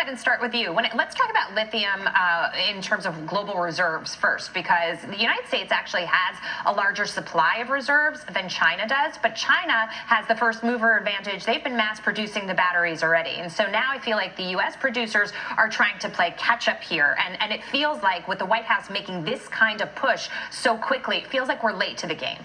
ahead and start with you. Let's talk about lithium in terms of global reserves first, because the United States actually has a larger supply of reserves than China does, but China has the first mover advantage. They've been mass producing the batteries already. And so now I feel like the U.S. producers are trying to play catch up here. And it feels like with the White House making this kind of push so quickly, it feels like we're late to the game.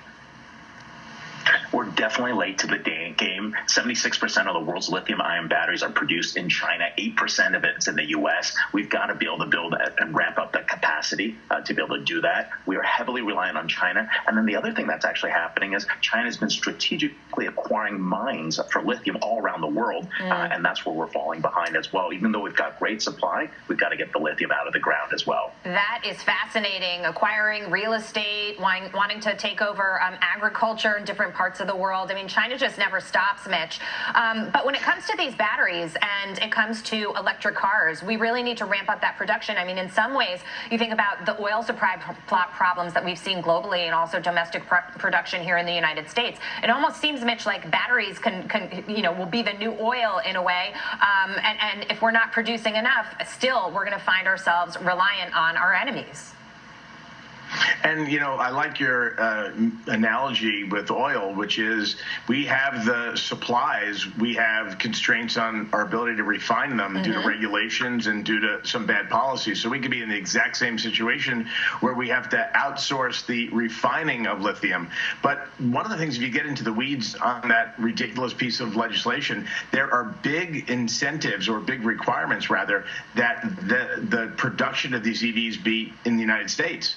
We're definitely late to the game. 76% of the world's lithium-ion batteries are produced in China. 8% of it is in the U.S. We've got to be able to build and ramp up the capacity to be able to do that. We are heavily reliant on China. And then the other thing that's actually happening is China's been strategically acquiring mines for lithium all around the world, and that's where we're falling behind as well. Even though we've got great supply, we've got to get the lithium out of the ground as well. That is fascinating. Acquiring real estate, wanting to take over agriculture in different parts of the world. I mean, China just never stops, Mitch. But when it comes to these batteries and it comes to electric cars, we really need to ramp up that production. I mean, in some ways, you think about the oil supply problems that we've seen globally and also domestic production here in the United States. It almost seems, Mitch, like batteries will be the new oil in a way. And if we're not producing enough, still we're going to find ourselves reliant on our enemies. And, I like your analogy with oil, which is we have the supplies. We have constraints on our ability to refine them due to regulations and due to some bad policies. So we could be in the exact same situation where we have to outsource the refining of lithium. But one of the things, if you get into the weeds on that ridiculous piece of legislation, there are big incentives or big requirements, rather, that the production of these EVs be in the United States.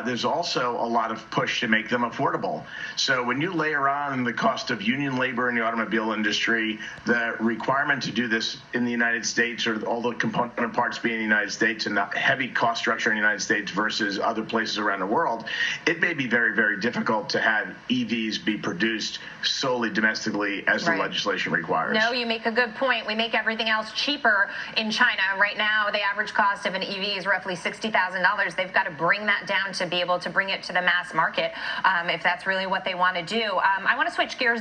There's also a lot of push to make them affordable. So when you layer on the cost of union labor in the automobile industry, the requirement to do this in the United States, or all the component parts being in the United States, and the heavy cost structure in the United States versus other places around the world, it may be very, very difficult to have EVs be produced solely domestically as the legislation requires. No, you make a good point. We make everything else cheaper in China. Right now, the average cost of an EV is roughly $60,000. They've got to bring that down to be able to bring it to the mass market if that's really what they want to do. I want to switch gears.